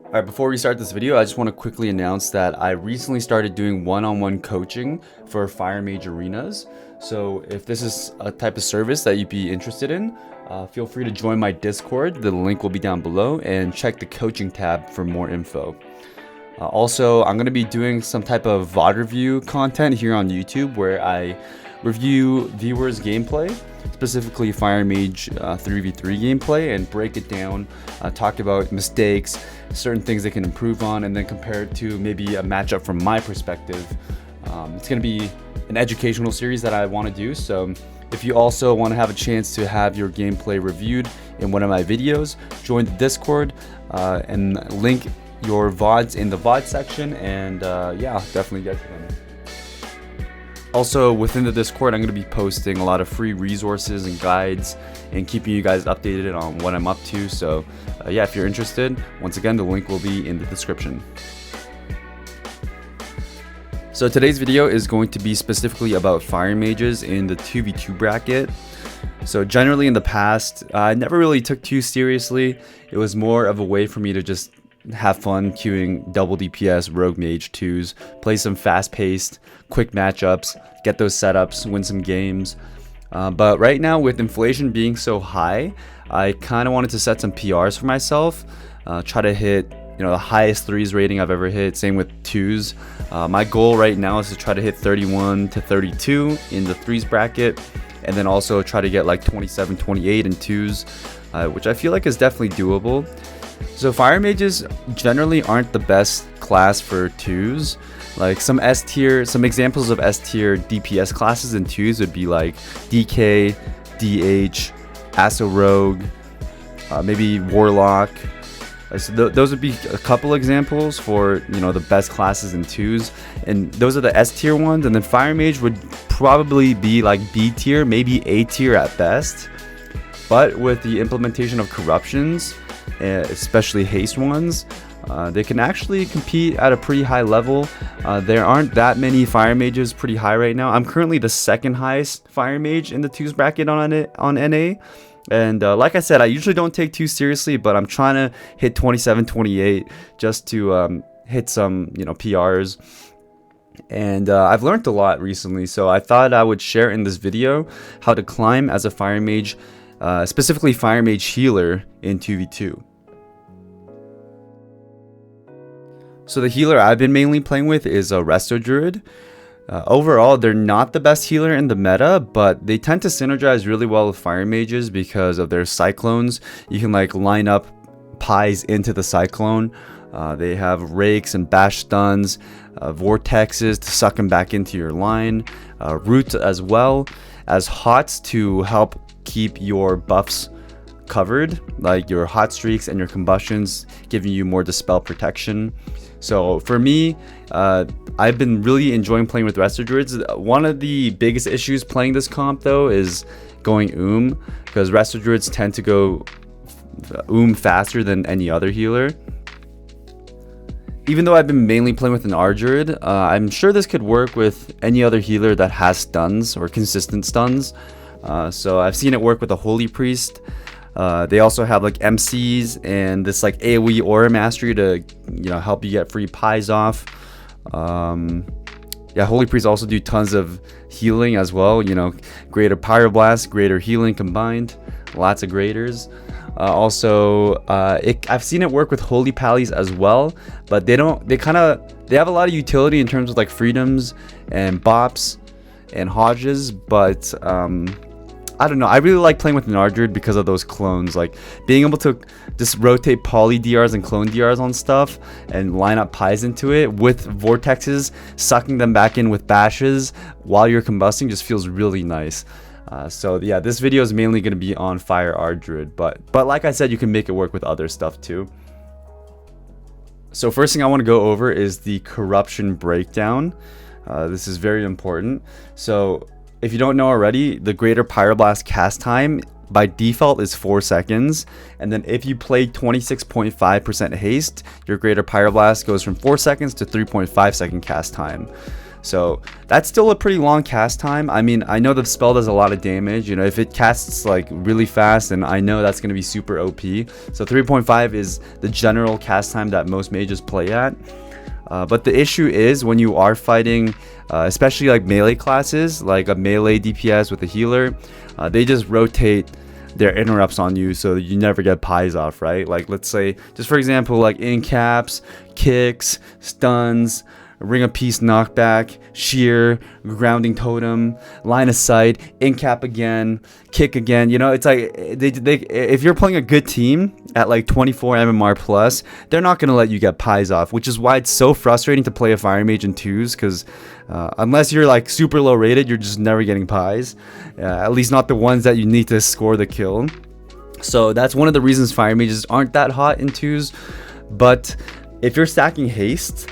Alright, before we start this video, I just want to quickly announce that I recently started doing one-on-one coaching for Fire Mage arenas. So if this is a type of service that you'd be interested in, feel free to join my Discord. The link will be down below, and check the coaching tab for more info. Also, I'm going to be doing some type of VOD review content here on YouTube where I review viewers' gameplay, specifically Fire Mage 3v3 gameplay, and break it down, talk about mistakes, certain things they can improve on, and then compare it to maybe a matchup from my perspective. It's going to be an educational series that I want to do, so if you also want to have a chance to have your gameplay reviewed in one of my videos, join the Discord and link your VODs in the VOD section, and yeah, definitely get to them. Also, within the Discord, I'm going to be posting a lot of free resources and guides and keeping you guys updated on what I'm up to. So yeah, if you're interested, once again, the link will be in the description. So today's video is going to be specifically about Fire Mages in the 2v2 bracket. So generally in the past, I never really took too seriously. It was more of a way for me to just have fun queuing double DPS Rogue Mage 2s, play some fast-paced, quick matchups, get those setups, win some games. But right now, with inflation being so high, I kind of wanted to set some PRs for myself, try to hit the highest 3s rating I've ever hit, same with 2s. My goal right now is to try to hit 31 to 32 in the 3s bracket, and then also try to get like 27, 28 in 2s, which I feel like is definitely doable. So Fire Mages generally aren't the best class for 2s. Like some examples of S tier DPS classes in 2s would be like DK, DH, Asso Rogue, maybe Warlock. So those would be a couple examples for the best classes in 2s, and those are the S tier ones. And then Fire Mage would probably be like B tier, maybe A tier at best. But with the implementation of corruptions, especially haste ones, they can actually compete at a pretty high level. There aren't that many Fire Mages pretty high right now. I'm currently the second highest Fire Mage in the 2s bracket on NA. And like I said, I usually don't take too seriously, but I'm trying to hit 27, 28 just to hit some PRs. And I've learned a lot recently, so I thought I would share in this video how to climb as a Fire Mage, specifically Fire Mage healer in 2v2. So the healer I've been mainly playing with is a Resto Druid. Overall, they're not the best healer in the meta, but they tend to synergize really well with Fire Mages because of their cyclones. You can like line up pies into the cyclone. They have rakes and bash stuns, vortexes to suck them back into your line, roots as well as hots to help keep your buffs covered, like your hot streaks and your combustions, giving you more dispel protection. So for me, I've been really enjoying playing with Resto Druids. One of the biggest issues playing this comp though is going because Resto Druids tend to go faster than any other healer. Even though I've been mainly playing with an R Druid, I'm sure this could work with any other healer that has stuns or consistent stuns. So I've seen it work with a Holy Priest. They also have like MCs and this like AoE aura mastery to help you get free pies off. Yeah, Holy Priests also do tons of healing as well. Greater Pyroblast, greater healing combined, lots of graders. I've seen it work with Holy Pallies as well, but they have a lot of utility in terms of like freedoms and bops and Hodges, but I don't know. I really like playing with an R Druid because of those clones. Like being able to just rotate poly DRs and clone DRs on stuff and line up pies into it with vortexes, sucking them back in with bashes while you're combusting just feels really nice. So yeah, this video is mainly going to be on Fire R Druid, but like I said, you can make it work with other stuff too. So first thing I want to go over is the corruption breakdown. This is very important. So if you don't know already, the greater Pyroblast cast time by default is 4 seconds, and then if you play 26.5% haste, your greater Pyroblast goes from 4 seconds to 3.5 second cast time. So that's still a pretty long cast time. I mean, I know the spell does a lot of damage. You know, if it casts like really fast, and I know that's going to be super OP. So 3.5 is the general cast time that most mages play at. But the issue is when you are fighting, especially like melee classes, like a melee DPS with a healer, they just rotate their interrupts on you so you never get pies off, right? Like, let's say, just for example, like in caps, kicks, stuns, ring of peace knockback, shear, grounding totem, line of sight, in cap again, kick again. You know, it's like they if you're playing a good team at like 24 MMR plus, they're not gonna let you get pies off, which is why it's so frustrating to play a fire mage in twos, because unless you're like super low rated, you're just never getting pies, at least not the ones that you need to score the kill. So that's one of the reasons fire mages aren't that hot in twos. But if you're stacking haste,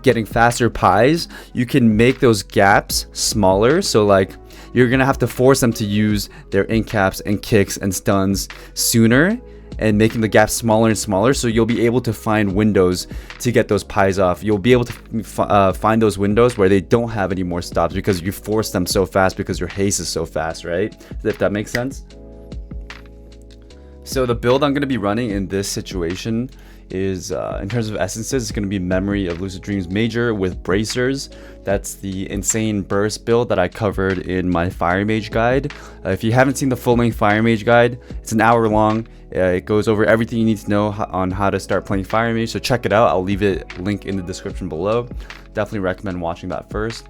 getting faster pies, you can make those gaps smaller. So like you're gonna have to force them to use their in caps and kicks and stuns sooner, and making the gaps smaller and smaller, so you'll be able to find windows to get those pies off. You'll be able to find those windows where they don't have any more stops because you force them so fast because your haste is so fast, right? If that makes sense. So the build I'm going to be running in this situation is, in terms of essences, it's going to be Memory of Lucid Dreams Major with Bracers. That's the insane burst build that I covered in my Fire Mage guide. If you haven't seen the full-length Fire Mage guide, it's an hour long. It goes over everything you need to know on how to start playing Fire Mage, so check it out. I'll leave it link in the description below. Definitely recommend watching that first.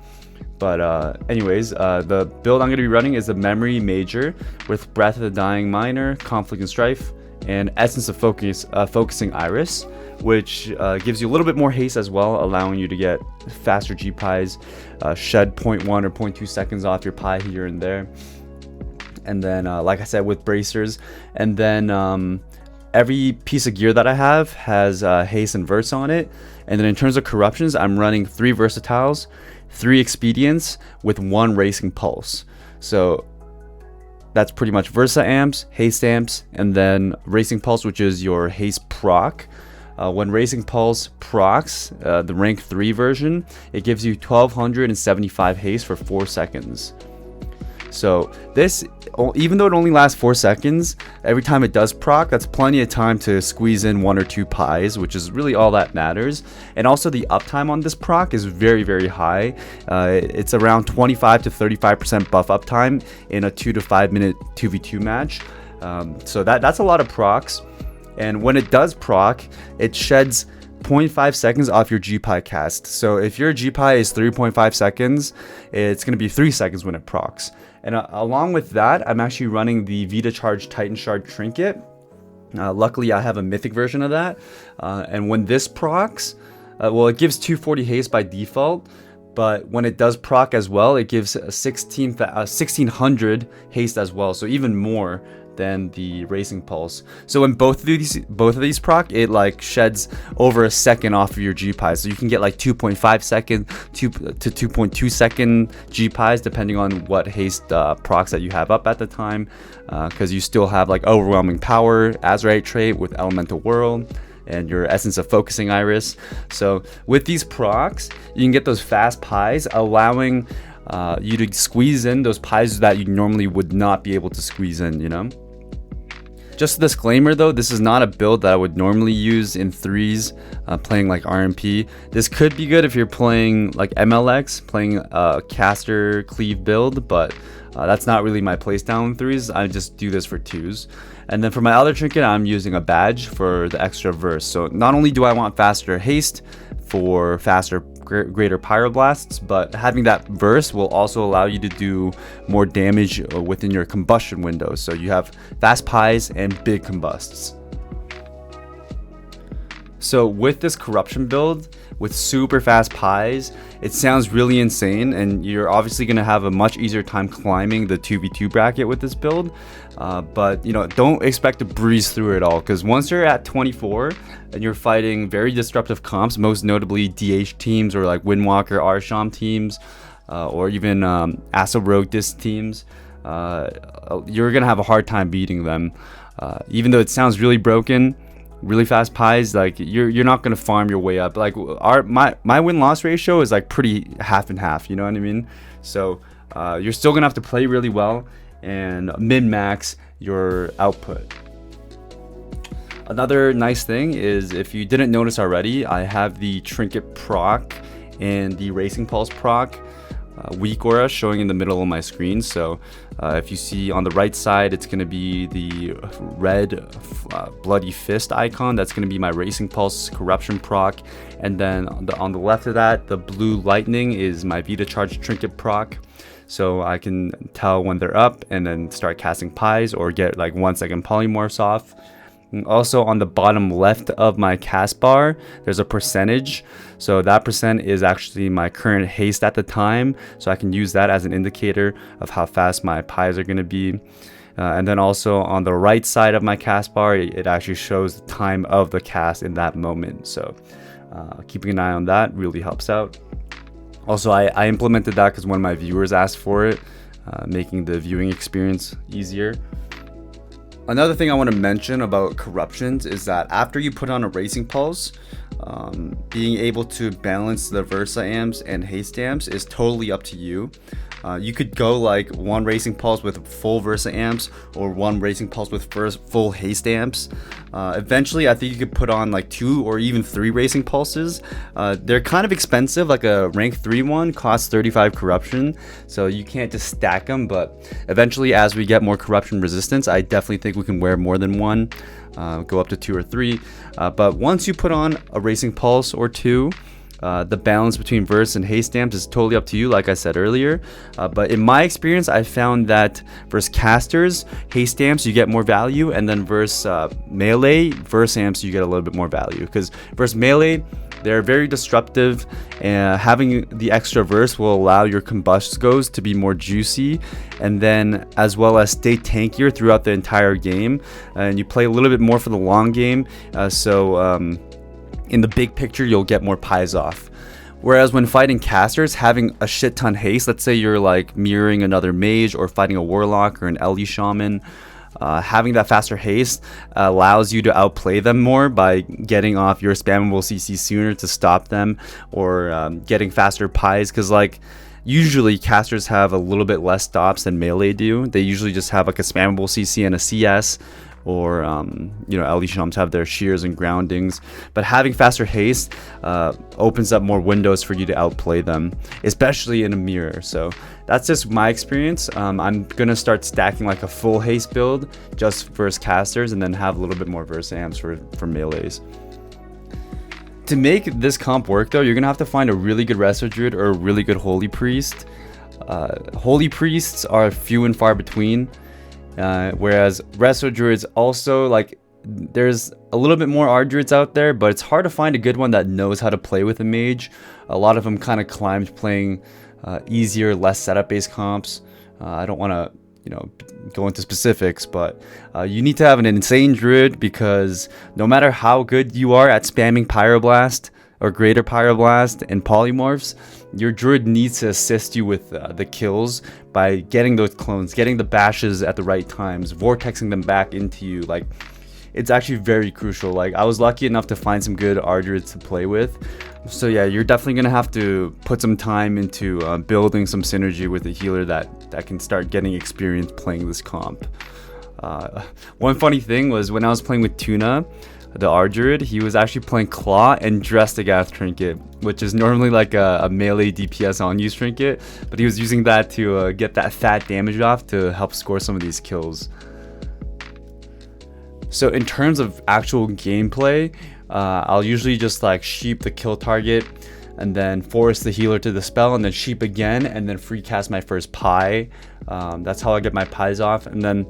But anyways, the build I'm going to be running is the Memory Major with Breath of the Dying Minor, Conflict and Strife, and Essence of Focusing Iris, which gives you a little bit more haste as well, allowing you to get faster G pies, shed 0.1 or 0.2 seconds off your pie here and there. And then, like I said, with bracers, and then every piece of gear that I have has haste and verse on it. And then in terms of corruptions, I'm running 3 versatiles, 3 expedients with 1 racing pulse. So that's pretty much Versa amps, haste amps, and then Racing Pulse, which is your haste proc. When Racing Pulse procs, the rank 3 version, it gives you 1275 haste for 4 seconds. So this, even though it only lasts 4 seconds, every time it does proc, that's plenty of time to squeeze in 1 or 2 pies, which is really all that matters. And also the uptime on this proc is very, very high. It's around 25 to 35% buff uptime in a 2 to 5 minute 2v2 match. So that's a lot of procs. And when it does proc, it sheds 0.5 seconds off your G-Pie cast. So if your G-Pie is 3.5 seconds, it's going to be 3 seconds when it procs. And along with that, I'm actually running the Vita Charge Titan Shard Trinket. Luckily, I have a mythic version of that. And when this procs, well, it gives 240 haste by default. But when it does proc as well, it gives 1600 haste as well. So even more than the Racing Pulse. So when both of these proc, it like sheds over a second off of your G pies. So you can get like 2.5 second to 2.2 second G pies depending on what haste procs that you have up at the time, because you still have like Overwhelming Power, Azurite trait with Elemental Whirl, and your Essence of Focusing Iris. So with these procs, you can get those fast pies, allowing you to squeeze in those pies that you normally would not be able to squeeze in, you know? Just a disclaimer though, this is not a build that I would normally use in threes, playing like RMP. This could be good if you're playing like MLX, playing a caster cleave build, but that's not really my playstyle in threes. I just do this for twos. And then for my other trinket, I'm using a badge for the extra verse. So not only do I want faster haste for faster greater pyroblasts, but having that verse will also allow you to do more damage within your combustion window. So you have fast pies and big combusts. So with this corruption build with super fast pies, it sounds really insane, and you're obviously going to have a much easier time climbing the 2v2 bracket with this build. But you know, don't expect to breeze through it all, because once you're at 24 and you're fighting very disruptive comps, most notably DH teams or like Windwalker Arsham teams, or even Asa Rogue Disc teams, you're gonna have a hard time beating them. Even though it sounds really broken, really fast pies, like you're not gonna farm your way up. Like my win-loss ratio is like pretty half and half, you know what I mean? So you're still gonna have to play really well and min-max your output. Another nice thing is, if you didn't notice already, I have the Trinket proc and the Racing Pulse proc weak aura showing in the middle of my screen. So if you see on the right side, it's going to be the red bloody fist icon. That's going to be my Racing Pulse corruption proc. And then on the left of that, the blue lightning is my Vita Charge Trinket proc. So I can tell when they're up and then start casting pies or get like 1 second polymorphs off. And also on the bottom left of my cast bar, there's a percentage. So that percent is actually my current haste at the time. So I can use that as an indicator of how fast my pies are going to be. And then also on the right side of my cast bar, it actually shows the time of the cast in that moment. So keeping an eye on that really helps out. Also, I implemented that because one of my viewers asked for it, making the viewing experience easier. Another thing I want to mention about corruptions is that after you put on a Racing Pulse, being able to balance the Versa amps and haste amps is totally up to you. You could go like 1 Racing Pulse with full Versa amps or 1 Racing Pulse with full haste amps. Eventually, I think you could put on like 2 or even 3 Racing Pulses. They're kind of expensive. Like a rank 3 one costs 35 corruption, so you can't just stack them. But eventually, as we get more corruption resistance, I definitely think we can wear more than 1, go up to 2 or 3. But once you put on a Racing Pulse or 2, the balance between verse and haste amps is totally up to you, like I said earlier. But in my experience, I found that verse casters, haste amps, you get more value, and then verse melee, verse amps, you get a little bit more value. Because verse melee, they're very disruptive, and having the extra verse will allow your combustos to be more juicy, and then as well as stay tankier throughout the entire game. And you play a little bit more for the long game, in the big picture, you'll get more pies off. Whereas when fighting casters, having a shit ton haste, let's say you're like mirroring another mage or fighting a warlock or an LE shaman, having that faster haste allows you to outplay them more by getting off your spammable CC sooner to stop them, or getting faster pies. Because like usually casters have a little bit less stops than melee do. They usually just have like a spammable CC and a CS. Or LE shamans have their shears and groundings, but having faster haste opens up more windows for you to outplay them, especially in a mirror. So that's just my experience. I'm gonna start stacking like a full haste build just versus casters, and then have a little bit more verse amps for melees. To make this comp work though, you're gonna have to find a really good Resto Druid or a really good Holy Priest. Holy Priests are few and far between. Whereas Resto Druids also, like, there's a little bit more R Druids out there, but it's hard to find a good one that knows how to play with a mage. A lot of them kind of climbed playing easier, less setup based comps. I don't want to go into specifics, but you need to have an insane druid, because no matter how good you are at spamming Pyroblast or Greater Pyroblast and polymorphs, your druid needs to assist you with the kills by getting those clones, getting the bashes at the right times, vortexing them back into you. Like, it's actually very crucial. Like, I was lucky enough to find some good R druids to play with. So yeah, you're definitely gonna have to put some time into building some synergy with a healer that can start getting experience playing this comp. One funny thing was when I was playing with Tuna, the R Druid, he was actually playing Claw and Drestagath Trinket, which is normally like a melee DPS on use trinket, but he was using that to get that fat damage off to help score some of these kills. So in terms of actual gameplay, I'll usually just like sheep the kill target and then force the healer to dispel, and then sheep again, and then free cast my first pie. That's how I get my pies off. And then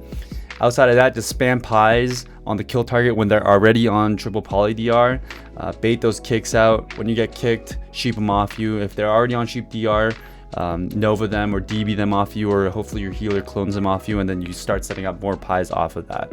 outside of that, just spam pies on the kill target when they're already on triple poly DR. Bait those kicks out. When you get kicked, sheep them off you. If they're already on sheep DR, Nova them or DB them off you, or hopefully your healer clones them off you, and then you start setting up more pies off of that.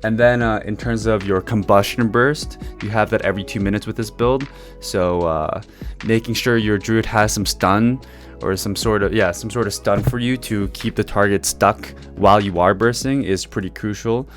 And then in terms of your combustion burst, you have that every 2 minutes with this build. So making sure your druid has some stun, or some sort of stun for you to keep the target stuck while you are bursting is pretty crucial.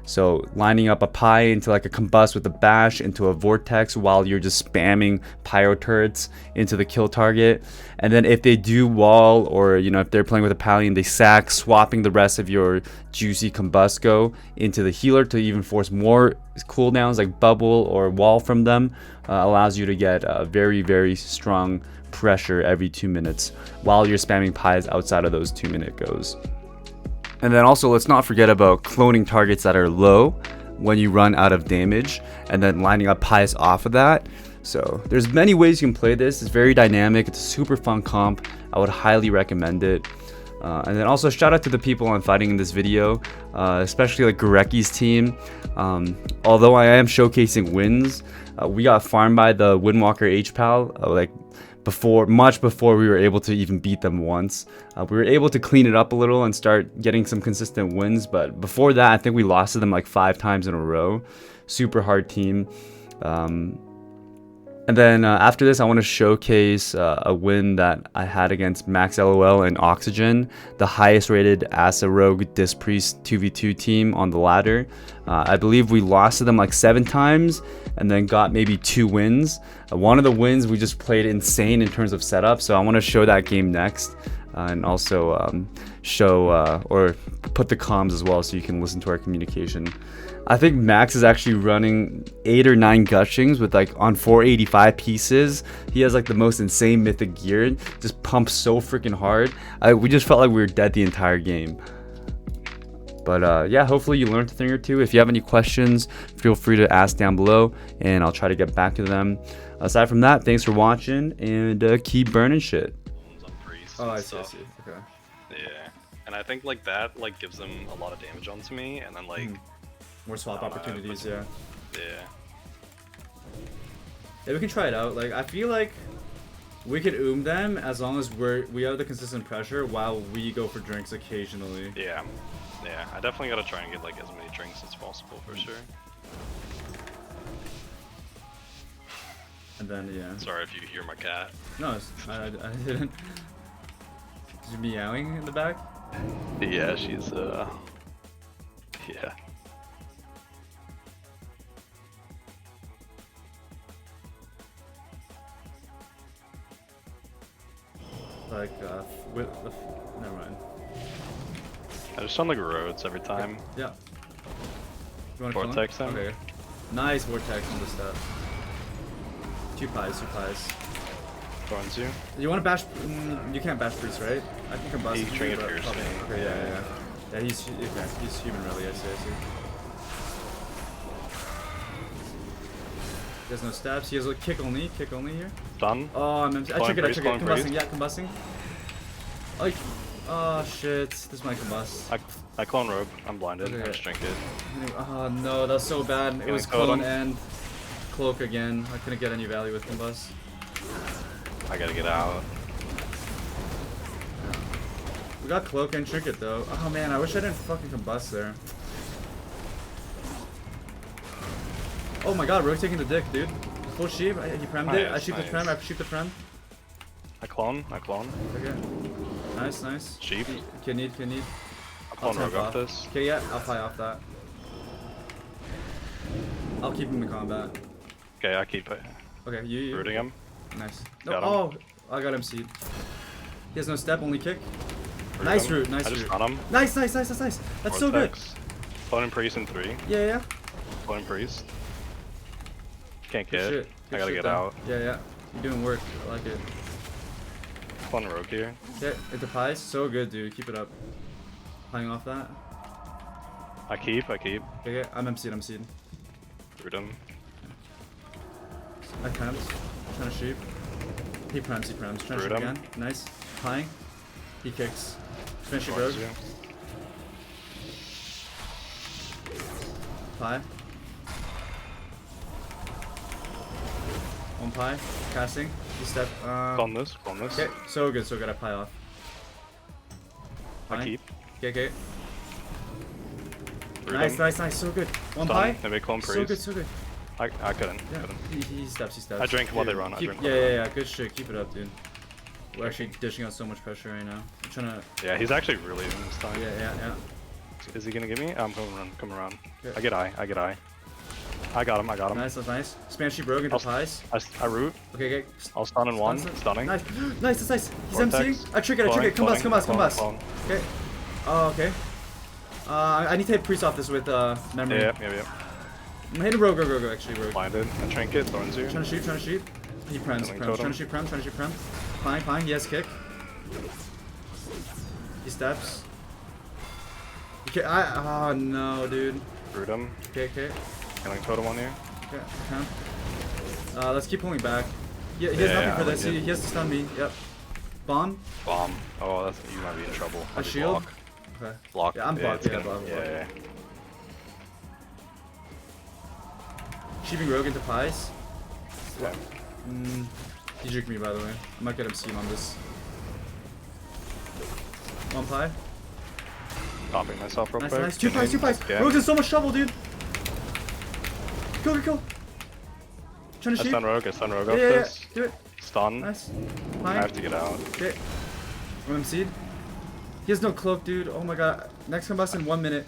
So lining up a Pi into like a combust with a bash into a vortex while you're just spamming pyro turrets into the kill target. And then if they do wall, or if they're playing with a Pallion, they sack, swapping the rest of your juicy combusco into the healer to even force more cooldowns like bubble or wall from them. Allows you to get very, very strong pressure every 2 minutes while you're spamming Pies outside of those 2-minute goes. And then also, let's not forget about cloning targets that are low when you run out of damage, and then lining up Pies off of that. So there's many ways you can play this. It's very dynamic. It's a super fun comp. I would highly recommend it. And then also shout out to the people I'm fighting in this video, especially like Garecki's team. Although I am showcasing wins, we got farmed by the Windwalker HPAL much before we were able to even beat them once. We were able to clean it up a little and start getting some consistent wins, but before that I think we lost to them like 5 times in a row. Super hard team. And then after this, I want to showcase a win that I had against Max LOL and Oxygen, the highest rated Asa Rogue Disc Priest 2v2 team on the ladder. I believe we lost to them like 7 times and then got maybe 2 wins. One of the wins we just played insane in terms of setup, so I want to show that game next. And also show or put the comms as well so you can listen to our communication. I think Max is actually running 8 or 9 gushings with like on 485 pieces. He has like the most insane mythic gear, just pumps so freaking hard. We just felt like we were dead the entire game. But yeah, hopefully you learned a thing or two. If you have any questions, feel free to ask down below and I'll try to get back to them. Aside from that, thanks for watching and keep burning shit. Oh, I see. Okay. Yeah, and I think like that gives them a lot of damage onto me, and then like more swap opportunities. Yeah, we can try it out. Like I feel like we could them as long as we have the consistent pressure while we go for drinks occasionally. Yeah, I definitely gotta try and get like as many drinks as possible for sure. And then yeah. Sorry if you hear my cat. No, I didn't. Is she meowing in the back? Yeah, she's yeah. Like never mind. I just sound like roads every time. Yeah. You want Vortex them? Okay. Nice vortex on the step. 2 pies. Thorns you? You want to bash? You can't bash priest, right? I think I'm busting. He's trying to pierce me. Okay, yeah. He's human, really. I see. He has no stabs. He has a kick only here. Done. Oh, I took it. Combusting. Yeah, combusting. Oh shit! This is my combust. I clone rogue. I'm blinded. Okay. I just drink it. Oh no, that's so bad. It was clone and cloak again. I couldn't get any value with combust. I gotta get out. We got cloak and trinket though. Oh man, I wish I didn't fucking combust there. Oh my god, Rogue taking the dick, dude. Full sheep. He premed it. I shoot the prem. I shoot the prem. I clone. Okay. Nice. Sheep. Can need. I'll clone rogue off this. Okay, yeah, I'll fly off that. I'll keep him in combat. Okay, I keep it. Okay, you. Rooting him. Nice. Got him. Oh, I got him seed. He has no step, only kick. Root Nice him. root. I just got him. Nice. That's so good. Clone priest in 3. Yeah. Clone priest. Can't Good get. shit. I gotta get out. Yeah. You're doing work. I like it. Clone rogue here. Okay, into pies. So good, dude. Keep it up. Playing off that. I keep. Okay, I'm MC'd. Root him. I prems. Trying to sheep. He prems. Trying to shoot again. Nice. Pieing. He kicks. Finish your rogue. Pie. 1 pie. Casting. You step. Clone this. Okay, so good. I pie off. I keep. Okay. Root Nice. him. So good. 1 Done. pie. Maybe clone priest. So good. I couldn't. Yeah. He steps. I drink while they run. Yeah. Good shit. Keep it up, dude. We're actually dishing out so much pressure right now. I'm trying to. Yeah, he's actually really in this time. Yeah. Is he gonna give me? I'm coming around. Okay. I get eye. I got him. Nice, that's nice. Spam sheep rogue into pies. I root. Okay. I'll stun in one. Stunning. Nice, nice, that's nice. He's Vortex. MCing. I trigger. Come bust. Okay. Oh, okay. I need to hit priest off this with memory. Yeah. I'm hitting rogue, actually, rogue. Blinded. A trinket, thorns you. Trying to shoot. He prems. Trying to shoot prem. Fine, he has kick. He steps. Okay, oh no, dude. Root him. Okay. Killing totem on you. Okay. Let's keep pulling back. He has nothing for this. He has to stun me. Yep. Bomb. Oh, you might be in trouble. A shield. Block. Okay. Block. Yeah, I'm blocked. Yeah. Sheeping rogue into pies. Okay. He juked me, by the way. I might get him seen on this. One pie. Popping myself real quick. Nice. Two pies. Yeah. Rogue's in so much trouble, dude. Go. Trying to shoot. I stun rogue off Yeah. this. Do it. Stun. Nice. I have to get out. Okay. I'm MC'd. He has no cloak, dude. Oh my god. Next combust in 1 minute.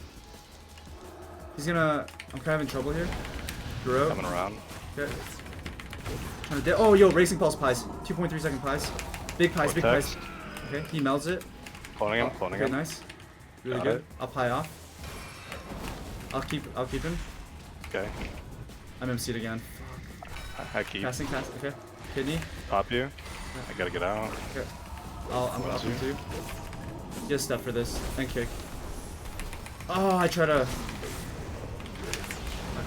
He's gonna... I'm kind of in trouble here. Grow. Coming around. Okay. Trying to oh, yo, racing pulse pies. 2.3 second pies. Big pies. Okay, he melds it. Cloning him. Nice. Really good. I'll pie off. I'll keep him. Okay. I'm MC'd again. I keep. Casting. Okay. Kidney. Top you. I gotta get out. Okay. I'm gonna up him too. Just step for this. And kick. Oh, I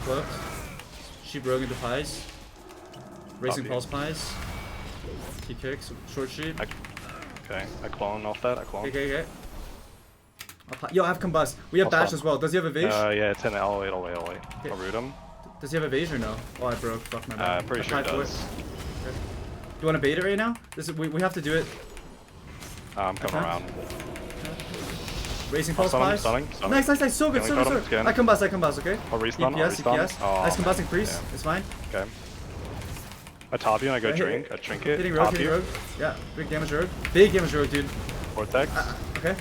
cloaked. Sheep rogue into pies. Racing pulse pies. He kicks. Short sheep. Okay. I clone off that. Okay. Yo, I have combust. We have bash as well. Does he have evade? Yeah, it's in it. I'll wait. Okay. I'll root him. Does he have evade or no? Oh, I broke. Fuck my bad. Pretty sure he does. Okay. You want to bait it right now? We have to do it. I'm coming around. Racing pulse pies. Stunning. Nice. So good. I combust, okay? I'll restun. DPS. Oh, nice combusting priest. Yeah. It's fine. Okay. I top you and I go drink. A trinket. Hitting rogue. Yeah, big damage rogue. Big damage rogue, dude. Vortex. Okay.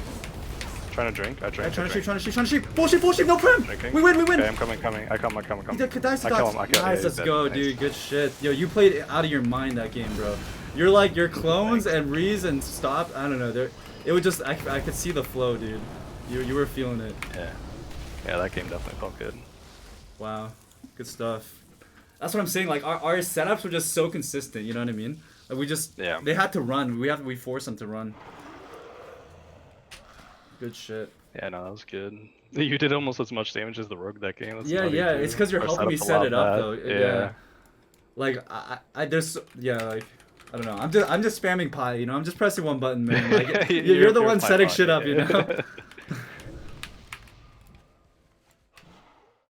Trying to drink. Trying to shoot. Full sheep, no prem! Drinking. We win! Okay, I'm coming. I come. He dies to dots. I kill him. Nice, let's go, dude. Good shit. Yo, you played out of your mind that game, bro. You're like, your clones and Rees and Stop, I don't know. It would just, I could see the flow, dude. You were feeling it. Yeah, that game definitely felt good. Wow. Good stuff. That's what I'm saying, like, our setups were just so consistent, you know what I mean? Like, we just, they had to run. We forced them to run. Good shit. Yeah, no, that was good. You did almost as much damage as the rogue that game. That's yeah, it's because you're helping me set it up, though. Yeah. Like, I I don't know. I'm just spamming pie, you know? I'm just pressing one button, man. Like, you're the one setting shit up, you know?